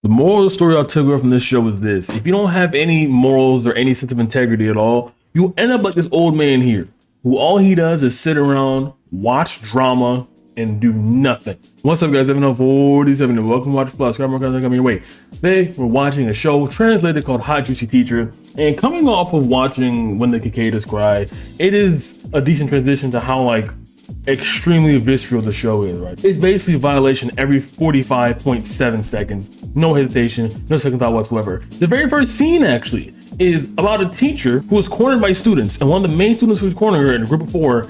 The moral of the story I'll take away from this show is this: if you don't have any morals or any sense of integrity at all, you end up like this old man here, who all he does is sit around, watch drama, and do nothing. What's up, guys? 747 and welcome to Watch Plus. Coming your way. Today we're watching a show translated called Hot Juicy Teacher, and coming off of watching When the Cicadas Cry, it is a decent transition to how extremely visceral the show is, right? It's basically a violation every 45.7 seconds. No hesitation, no second thought whatsoever. The very first scene actually is about a teacher who was cornered by students, and one of the main students who was cornering her in a group of 4,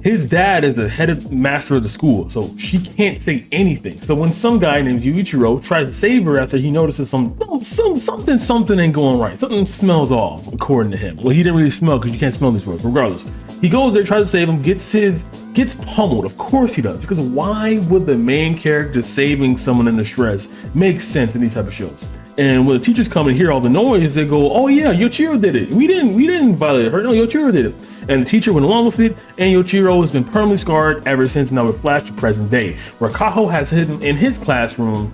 his dad is the head master of the school, so she can't say anything. So when some guy named Yuichiro tries to save her after he notices something ain't going right, something smells off, according to him. Well, he didn't really smell because you can't smell these words. Regardless, he goes there, tries to save him, gets pummeled. Of course he does, because why would the main character saving someone in distress make sense in these type of shows? And when the teachers come and hear all the noise, they go, "Oh yeah, Yoichiro did it. We didn't violate her. No, Yoichiro did it." And the teacher went along with it, and Yoichiro has been permanently scarred ever since. Now we flash to present day, where Kaho has hidden in his classroom,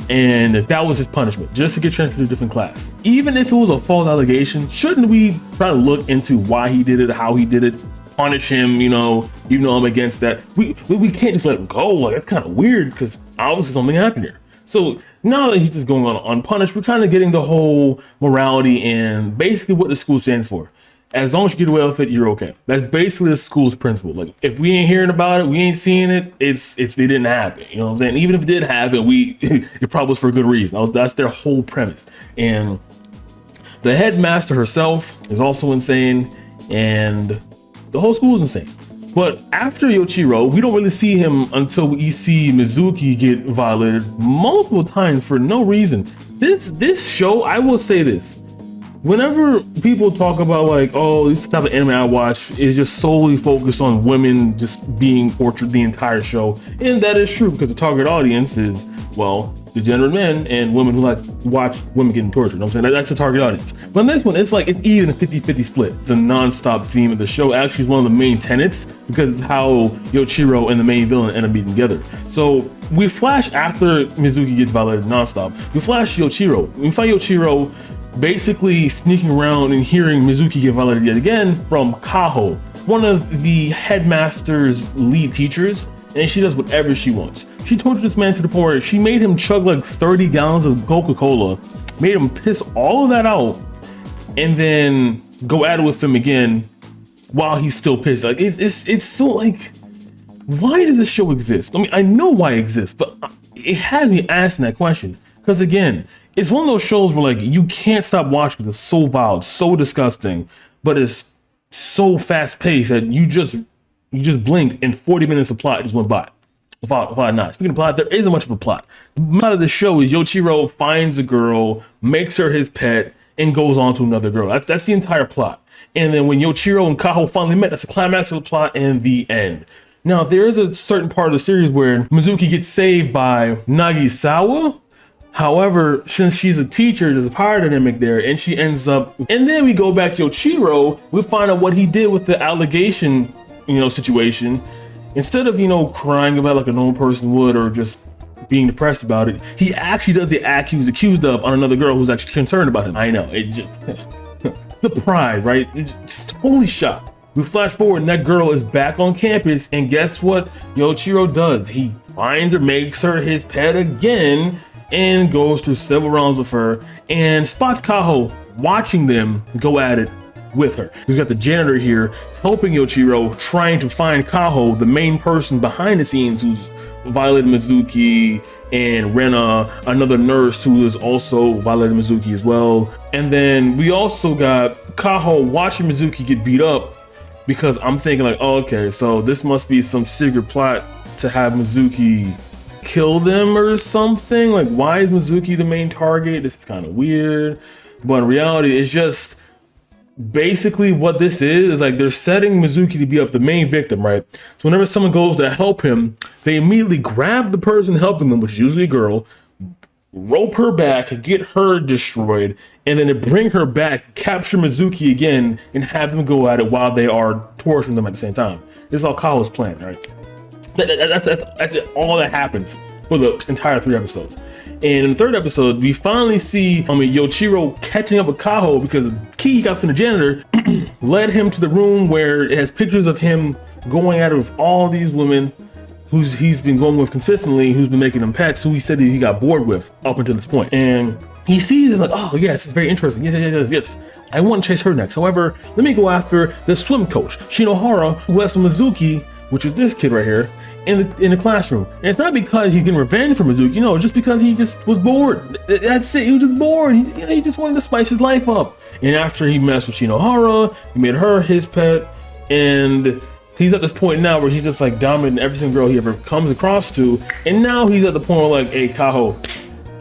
and that was his punishment, just to get transferred to a different class. Even if it was a false allegation, shouldn't we try to look into why he did it, how he did it, punish him, even though I'm against that? We can't just let him go. Like, that's kind of weird, because obviously something happened here. So now that he's just going on unpunished, we're kind of getting the whole morality and basically what the school stands for. As long as you get away with it, you're okay. That's basically the school's principle. Like, if we ain't hearing about it, we ain't seeing it, it didn't happen. You know what I'm saying? Even if it did happen, it probably was for a good reason. That's their whole premise. And the headmaster herself is also insane, and the whole school is insane. But after Yoichiro, we don't really see him until we see Mizuki get violated multiple times for no reason. This show, I will say this: whenever people talk about this type of anime I watch is just solely focused on women just being tortured the entire show, and that is true because the target audience is, well, degenerate men and women who like watch women getting tortured. You know what I'm saying? That's the target audience. But in this one, it's even a 50-50 split. It's a non-stop theme of the show. Actually, is one of the main tenets because it's how Yoichiro and the main villain end up being together. So we flash after Mizuki gets violated non-stop. We flash Yoichiro. We find Yoichiro basically sneaking around and hearing Mizuki get violated yet again from Kaho, one of the headmaster's lead teachers, and she does whatever she wants. She tortured this man to the point where she made him chug like 30 gallons of Coca-Cola, made him piss all of that out, and then go at it with him again while he's still pissed. Like, it's so why does this show exist? I mean, I know why it exists, but it has me asking that question. Because again, it's one of those shows where you can't stop watching because it's so vile, so disgusting, but it's so fast paced that you just blinked and 40 minutes of plot just went by. Without not. Speaking of plot, there isn't much of a plot. The plot of the show is Yoichiro finds a girl, makes her his pet, and goes on to another girl. That's the entire plot. And then when Yoichiro and Kaho finally met, that's the climax of the plot and the end. Now, there is a certain part of the series where Mizuki gets saved by Nagisawa. However, since she's a teacher, there's a power dynamic there, and she ends up. And then we go back to Yoichiro. We find out what he did with the allegation, situation. Instead of crying about like a normal person would, or just being depressed about it, he actually does the act he was accused of on another girl who's actually concerned about him. I know, it just the pride, right? It's just totally shocked. We flash forward, and that girl is back on campus, and guess what Yoichiro does? He finds her, makes her his pet again, and goes through several rounds with her, and spots Kaho watching them go at it with her. We've got the janitor here helping Yoichiro, trying to find Kaho, the main person behind the scenes who's violated Mizuki, and Rena, another nurse who is also violated Mizuki as well. And then we also got Kaho watching Mizuki get beat up, because I'm thinking okay, so this must be some secret plot to have Mizuki kill them or something. Why is Mizuki the main target? This is kind of weird. But in reality, it's just basically what this is they're setting Mizuki to be up the main victim, right? So whenever someone goes to help him, they immediately grab the person helping them, which is usually a girl, rope her back, get her destroyed, and then to bring her back, capture Mizuki again, and have them go at it while they are torturing them at the same time. This is all Kaho's plan, right? That's it. All that happens for the entire 3 episodes. And in the third episode, we finally see Yoichiro catching up with Kaho because the key he got from the janitor led him to the room where it has pictures of him going at it with all these women he's been going with consistently, who's been making them pets, who he said that he got bored with up until this point. And he sees it like, oh yes, it's very interesting. Yes. I want to chase her next. However, let me go after the swim coach, Shinohara, who has Mizuki, which is this kid right here, in the classroom. And it's not because he's getting revenge for Mizuki, no, just because he just was bored. That's it, he was just bored. He just wanted to spice his life up. And after he messed with Shinohara, he made her his pet, and he's at this point now where he's just like dominating every single girl he ever comes across to. And now he's at the point where like, hey, Kaho,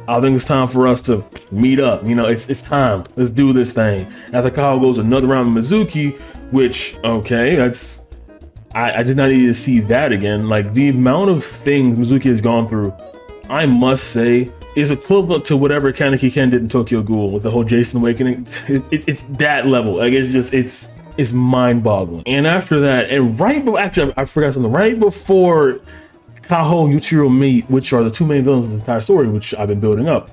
I think it's time for us to meet up. It's time. Let's do this thing. After Kaho goes another round with Mizuki, which, okay, I did not need to see that again. Like, the amount of things Mizuki has gone through, I must say, is equivalent to whatever Kaneki Ken did in Tokyo Ghoul with the whole Jason Awakening. It's that level. Like, it's mind-boggling. And after that, and actually, I forgot something. Right before Kaho and Yoichiro meet, which are the two main villains of the entire story, which I've been building up,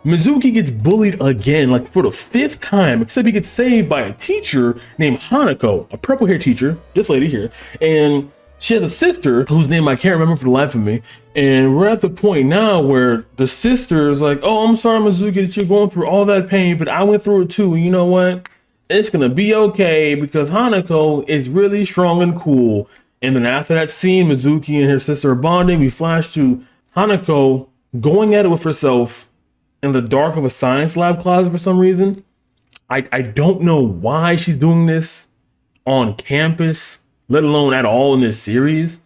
Mizuki gets bullied again, like for the 5th time, except he gets saved by a teacher named Hanako, a purple hair teacher, this lady here. And she has a sister whose name I can't remember for the life of me. And we're at the point now where the sister is like, oh, I'm sorry, Mizuki, that you're going through all that pain, but I went through it too. And you know what? It's gonna be okay because Hanako is really strong and cool. And then after that scene, Mizuki and her sister are bonding. We flash to Hanako going at it with herself in the dark of a science lab closet for some reason. I don't know why she's doing this on campus, let alone at all in this series.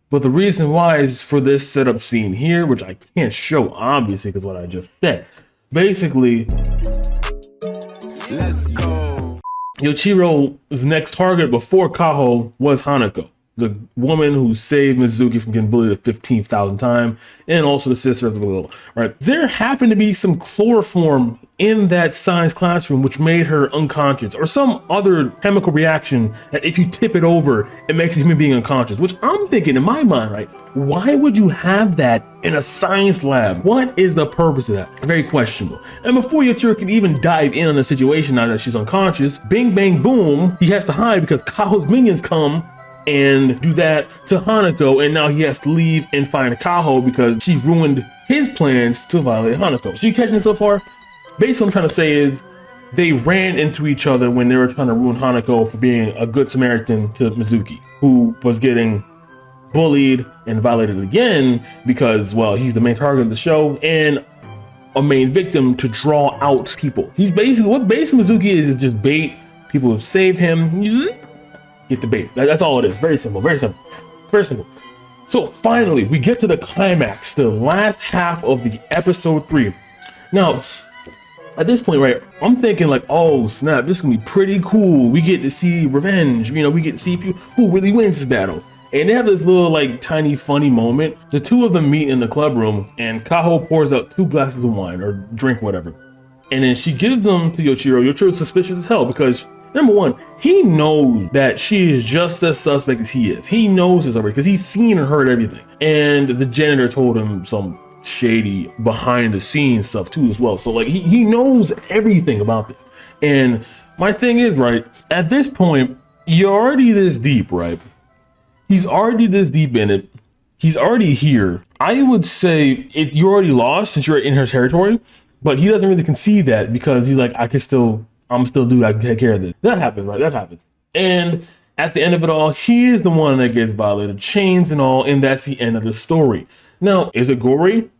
But the reason why is for this setup scene here, which I can't show obviously because what I just said. Basically, let's go. Yoichiro's next target before Kaho was Hanako, the woman who saved Mizuki from getting bullied the 15,000th time, and also the sister of the little, right? There happened to be some chloroform in that science classroom which made her unconscious, or some other chemical reaction that if you tip it over, it makes a human being unconscious, which I'm thinking in my mind, right? Why would you have that in a science lab? What is the purpose of that? Very questionable. And before Yoichiro can even dive in on the situation now that she's unconscious, bing, bang, boom, he has to hide because Kaho's minions come and do that to Hanako, and now he has to leave and find Kaho because she ruined his plans to violate Hanako. So you catching it so far? Basically what I'm trying to say is they ran into each other when they were trying to ruin Hanako for being a good Samaritan to Mizuki, who was getting bullied and violated again because, well, he's the main target of the show and a main victim to draw out people. He's basically, what basically Mizuki is just bait. People save him, get the bait. That's all it is. Very simple, very simple, very simple. So finally, we get to the climax, the last half of the episode 3. Now, at this point, right, I'm thinking like, oh snap, this is gonna be pretty cool. We get to see revenge, we get to see who really wins this battle. And they have this little like tiny funny moment. The two of them meet in the club room and Kaho pours out 2 glasses of wine or drink, whatever. And then she gives them to Yoichiro. Yoichiro's suspicious as hell because number one, he knows that she is just as suspect as he is. He knows this already because he's seen and heard everything. And the janitor told him some shady behind the scenes stuff too as well. So like he knows everything about this. And my thing is, right, at this point, you're already this deep, right? He's already this deep in it. He's already here. I would say you're already lost since you're in her territory, but he doesn't really concede that because he's like, I'm still dude, I can take care of this. That happens, right? That happens. And at the end of it all, he is the one that gets violated, chains and all, and that's the end of the story. Now, is it gory?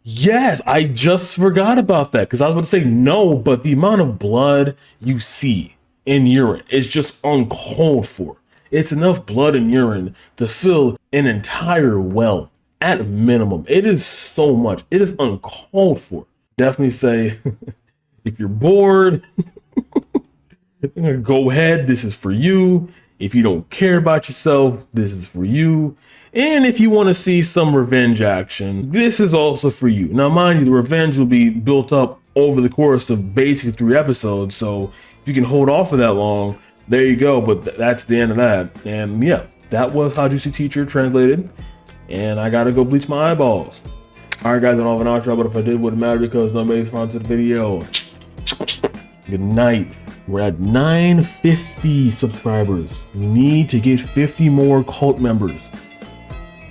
Yes, I just forgot about that because I was about to say no, but the amount of blood you see in urine is just uncalled for. It's enough blood and urine to fill an entire well at minimum. It is so much. It is uncalled for. Definitely say if you're bored, go ahead. This is for you. If you don't care about yourself, this is for you. And if you want to see some revenge action, this is also for you. Now, mind you, the revenge will be built up over the course of basically 3 episodes. So if you can hold off for that long, there you go. But that's the end of that. And yeah, that was How Juicy Teacher translated. And I got to go bleach my eyeballs. All right, guys, I don't have an outro, but if I did, it wouldn't matter because nobody's sponsored the video. Good night. We're at 950 subscribers. We need to get 50 more cult members.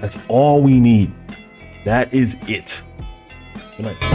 That's all we need. That is it. Good night.